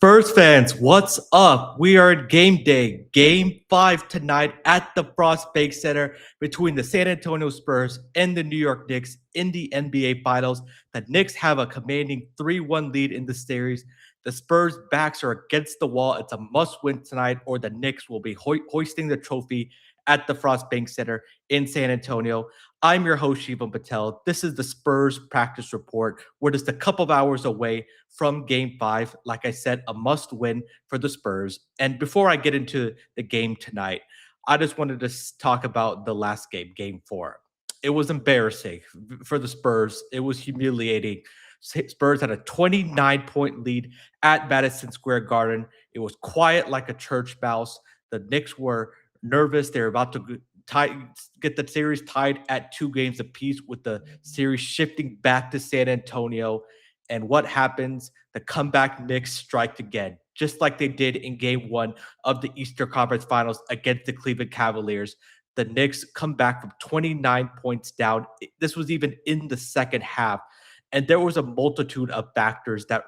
Spurs fans, what's up? We are at game day, game 5 tonight at the Frost Bank Center between the San Antonio Spurs and the New York Knicks in the NBA Finals. The Knicks have a commanding 3-1 lead in the series. The Spurs' backs are against the wall. It's a must-win tonight, or the Knicks will be hoisting the trophy at the Frost Bank Center in San Antonio. I'm your host, Shivam Patel. This is the Spurs practice report. We're just a couple of hours away from game 5. Like I said, a must win for the Spurs. And before I get into the game tonight, I just wanted to talk about the last game, game 4. It was embarrassing for the Spurs. It was humiliating. Spurs had a 29-point lead at Madison Square Garden. It was quiet like a church mouse. The Knicks were nervous. They were about to get the series tied at 2 games apiece, with the series shifting back to San Antonio. And what happens? The comeback Knicks strike again, just like they did in game 1 of the Eastern Conference Finals against the Cleveland Cavaliers. The Knicks come back from 29 points down. This was even in the second half. And there was a multitude of factors that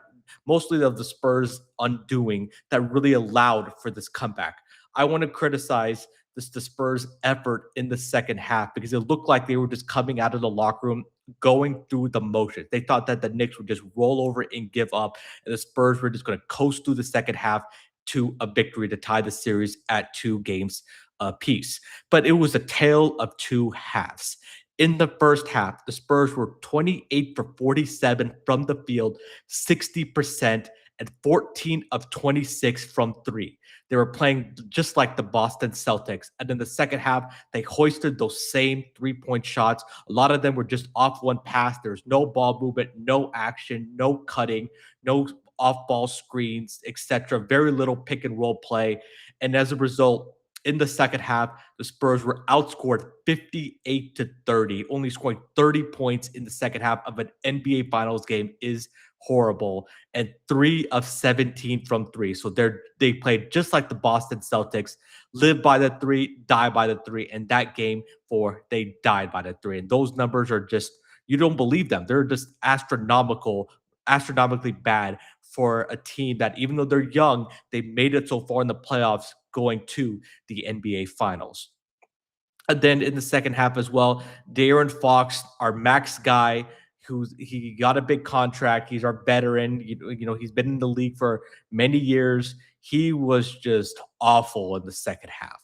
mostly of the Spurs undoing that really allowed for this comeback. I want to criticize the Spurs' effort in the second half, because it looked like they were just coming out of the locker room going through the motions. They thought that the Knicks would just roll over and give up, and the Spurs were just going to coast through the second half to a victory to tie the series at 2 games apiece. But it was a tale of 2 halves. In the first half, the Spurs were 28 for 47 from the field, 60%, and 14 of 26 from 3. They were playing just like the Boston Celtics. And in the second half, they hoisted those same 3-point shots. A lot of them were just off one pass. There's no ball movement, no action, no cutting, no off-ball screens, etc. Very little pick and roll play. And as a result, in the second half, the Spurs were outscored 58-30. Only scoring 30 points in the second half of an NBA Finals game is horrible. And 3 of 17 from 3. So they played just like the Boston Celtics, live by the 3, die by the 3. And that game 4, they died by the 3. And those numbers are just, you don't believe them. They're just astronomically bad for a team that, even though they're young, they made it so far in the playoffs going to the NBA Finals. And then in the second half as well, De'Aaron Fox, our max guy, he got a big contract. He's our veteran. He's been in the league for many years. He was just awful in the second half.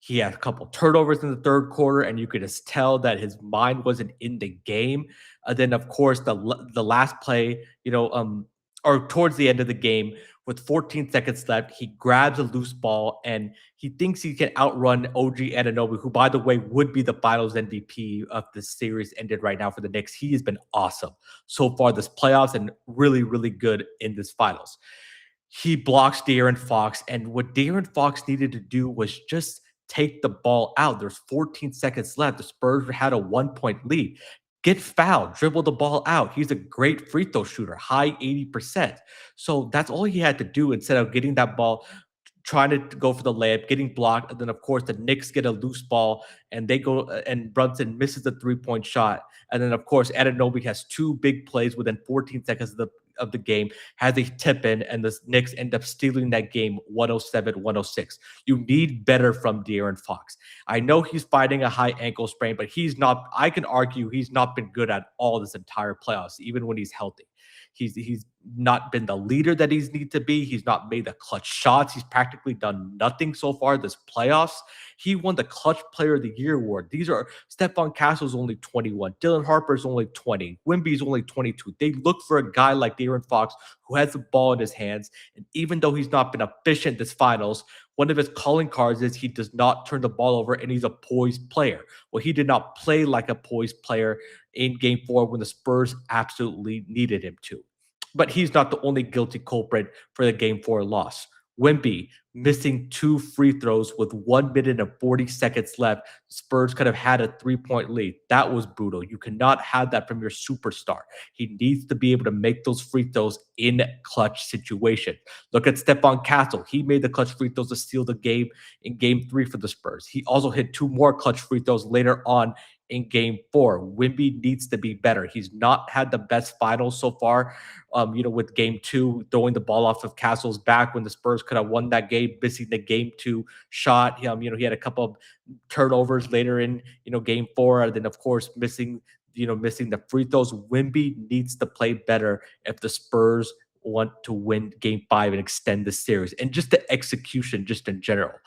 He had a couple turnovers in the third quarter, and you could just tell that his mind wasn't in the game. And then, of course, the last play, or towards the end of the game, with 14 seconds left, he grabs a loose ball and he thinks he can outrun OG Anunoby, who, by the way, would be the Finals MVP of the series ended right now for the Knicks. He has been awesome so far this playoffs and really, really good in this Finals. He blocks De'Aaron Fox, and what De'Aaron Fox needed to do was just take the ball out. There's 14 seconds left. The Spurs had a 1-point lead. Get fouled, dribble the ball out. He's a great free throw shooter, high 80%. So that's all he had to do instead of getting that ball, trying to go for the layup, getting blocked. And then, of course, the Knicks get a loose ball and they go, and Brunson misses the 3-point shot. And then, of course, Anunoby has 2 big plays within 14 seconds of the game, has a tip in, and the Knicks end up stealing that game 107-106. You need better from De'Aaron Fox. I know he's fighting a high ankle sprain, but I can argue he's not been good at all this entire playoffs, even when he's healthy. He's not been the leader that he's need to be. He's not made the clutch shots. He's practically done nothing so far this playoffs. He won the Clutch Player of the Year award. Stephon Castle's only 21. Dylan Harper's only 20. Wemby's only 22. They look for a guy like De'Aaron Fox who has the ball in his hands. And even though he's not been efficient this finals, one of his calling cards is he does not turn the ball over and he's a poised player. Well, he did not play like a poised player in game 4 when the Spurs absolutely needed him to. But he's not the only guilty culprit for the game 4 loss. Wemby missing 2 free throws with 1 minute and 40 seconds left. Spurs could have had a 3-point lead. That was brutal. You cannot have that from your superstar. He needs to be able to make those free throws in clutch situation. Look at Stephon Castle. He made the clutch free throws to seal the game in game 3 for the Spurs. He also hit 2 more clutch free throws later on in game four. Wimby needs to be better. He's not had the best finals so far. With game two, throwing the ball off of Castle's back when the Spurs could have won that game, missing the game two shot. He had a couple of turnovers later in, game four, and then of course missing the free throws. Wimby needs to play better if the Spurs want to win game five and extend the series. And just the execution, just in general.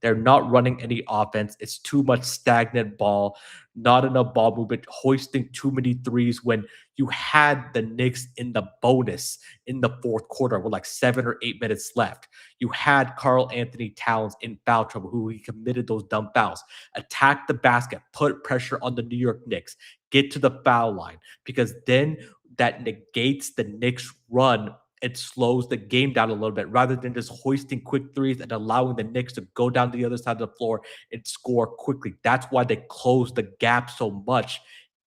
They're not running any offense. It's too much stagnant ball, not enough ball movement, hoisting too many threes when you had the Knicks in the bonus in the fourth quarter with like 7 or 8 minutes left. You had Karl Anthony Towns in foul trouble, who he committed those dumb fouls. Attack the basket, put pressure on the New York Knicks, get to the foul line, because then that negates the Knicks' run. It slows the game down a little bit rather than just hoisting quick threes and allowing the Knicks to go down to the other side of the floor and score quickly. That's why they closed the gap so much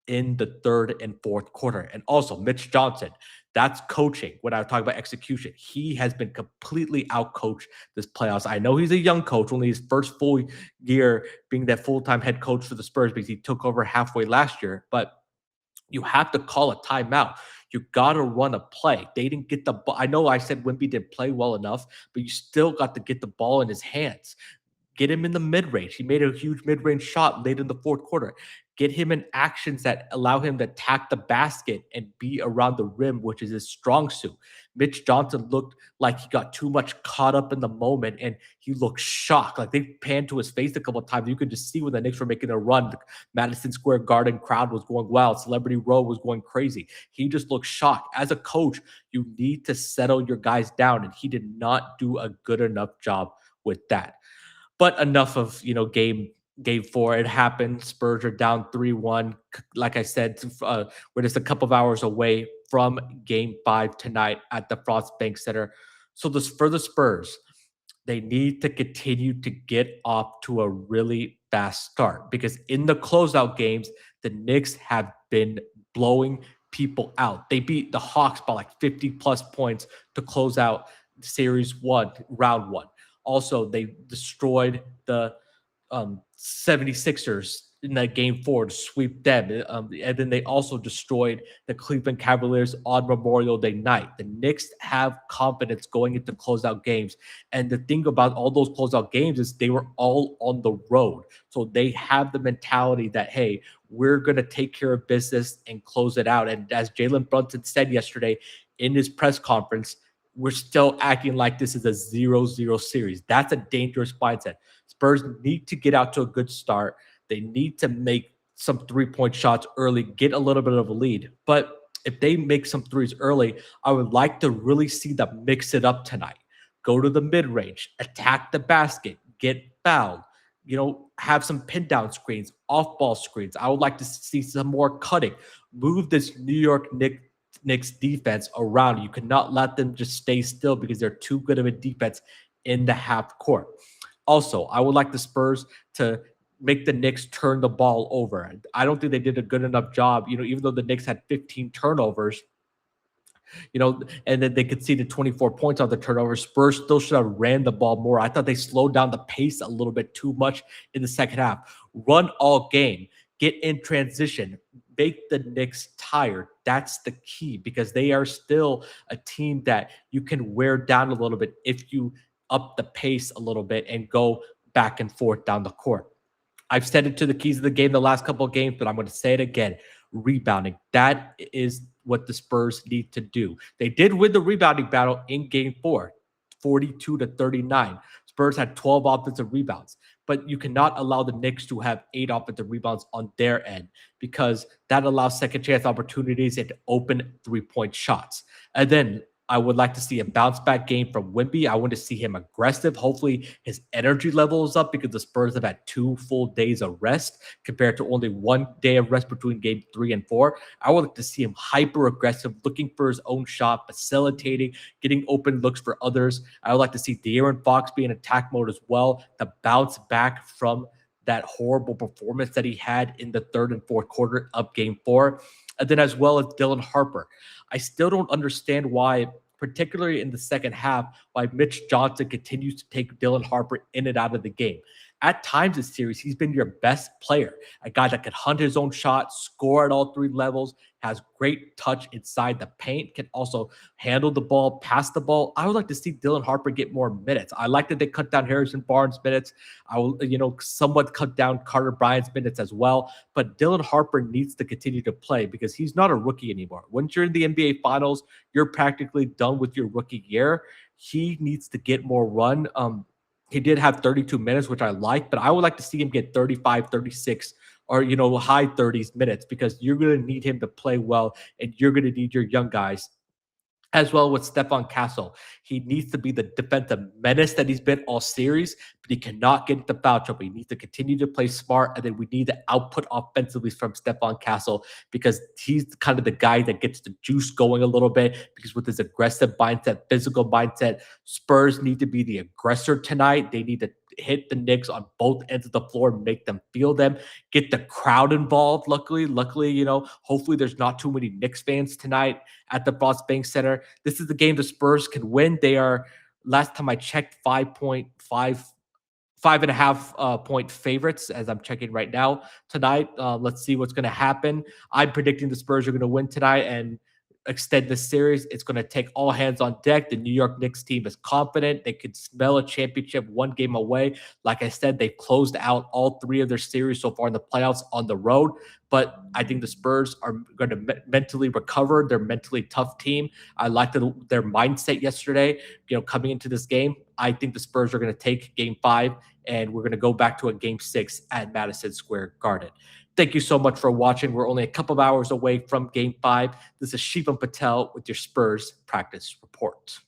in the third and fourth quarter. And also, Mitch Johnson, that's coaching. When I talk about execution, he has been completely outcoached this playoffs. I know he's a young coach, only his first full year being that full-time head coach for the Spurs because he took over halfway last year, but you have to call a timeout. You got to run a play. They didn't get the ball. I know I said Wimby didn't play well enough, but you still got to get the ball in his hands. Get him in the mid-range. He made a huge mid-range shot late in the fourth quarter. Get him in actions that allow him to attack the basket and be around the rim, which is his strong suit. Mitch Johnson looked like he got too much caught up in the moment, and he looked shocked. Like, they panned to his face a couple of times. You could just see when the Knicks were making a run. The Madison Square Garden crowd was going wild. Celebrity Row was going crazy. He just looked shocked. As a coach, you need to settle your guys down, and he did not do a good enough job with that. But enough of game four. It happened. Spurs are down 3-1. Like I said, we're just a couple of hours away from game five tonight at the Frost Bank Center. So this for the Spurs, they need to continue to get off to a really fast start, because in the closeout games, the Knicks have been blowing people out. They beat the Hawks by like 50 plus points to close out series one, round one. Also, they destroyed the 76ers in that game four to sweep them. And then they also destroyed the Cleveland Cavaliers on Memorial Day night. The Knicks have confidence going into closeout games. And the thing about all those closeout games is they were all on the road. So they have the mentality that, hey, we're going to take care of business and close it out. And as Jalen Brunson said yesterday in his press conference, we're still acting like this is a 0-0 series. That's a dangerous mindset. Spurs need to get out to a good start. They need to make some three-point shots early, get a little bit of a lead. But if they make some threes early, I would like to really see them mix it up tonight. Go to the mid-range, attack the basket, get fouled, have some pin down screens, off-ball screens. I would like to see some more cutting. Move this New York Knicks defense around. You cannot let them just stay still because they're too good of a defense in the half court. Also, I would like the Spurs to make the Knicks turn the ball over. I don't think they did a good enough job, even though the Knicks had 15 turnovers, and then they conceded 24 points on the turnover. Spurs still should have ran the ball more. I thought they slowed down the pace a little bit too much in the second half. Run all game, get in transition, make the Knicks tired. That's the key, because they are still a team that you can wear down a little bit if you up the pace a little bit and go back and forth down the court. I've said it to the keys of the game the last couple of games, but I'm going to say it again. Rebounding. That is what the Spurs need to do. They did win the rebounding battle in game four, 42-39. Spurs had 12 offensive rebounds, but you cannot allow the Knicks to have 8 offensive rebounds on their end, because that allows second chance opportunities and open three-point shots. And then I would like to see a bounce back game from Wimby. I want to see him aggressive. Hopefully his energy level is up, because the Spurs have had 2 full days of rest compared to only 1 day of rest between game 3 and 4. I would like to see him hyper aggressive, looking for his own shot, facilitating, getting open looks for others. I would like to see De'Aaron Fox be in attack mode as well, to bounce back from that horrible performance that he had in the third and fourth quarter of game 4. And then as well as Dylan Harper. I still don't understand why, particularly in the second half, why Mitch Johnson continues to take Dylan Harper in and out of the game. At times this series, he's been your best player, a guy that can hunt his own shot, score at all three levels, has great touch inside the paint, can also handle the ball, pass the ball. I would like to see Dylan Harper get more minutes. I like that they cut down Harrison Barnes' minutes. I will, somewhat cut down Carter Bryant's minutes as well. But Dylan Harper needs to continue to play because he's not a rookie anymore. Once you're in the NBA Finals, you're practically done with your rookie year. He needs to get more run. He did have 32 minutes, which I like, but I would like to see him get 35, 36, or high 30s minutes because you're going to need him to play well, and you're going to need your young guys as well with Stephon Castle. He needs to be the defensive menace that he's been all series, but he cannot get into foul trouble. He needs to continue to play smart, and then we need the output offensively from Stephon Castle because he's kind of the guy that gets the juice going a little bit because with his aggressive mindset, physical mindset, Spurs need to be the aggressor tonight. They need to hit the Knicks on both ends of the floor, make them feel them, get the crowd involved. Luckily, hopefully there's not too many Knicks fans tonight at the Frost Bank Center. This is the game the Spurs can win. They are, last time I checked, 5.5 point favorites as I'm checking right now tonight. Let's see what's going to happen. I'm predicting the Spurs are going to win tonight and extend this series. It's going to take all hands on deck. The New York Knicks team is confident. They could smell a championship one game away. Like I said, they've closed out all three of their series so far in the playoffs on the road. But I think the Spurs are going to mentally recover. They're a mentally tough team. I liked their mindset yesterday, coming into this game. I think the Spurs are going to take game 5, and we're going to go back to a game 6 at Madison Square Garden. Thank you so much for watching. We're only a couple of hours away from game 5. This is Shivam Patel with your Spurs practice report.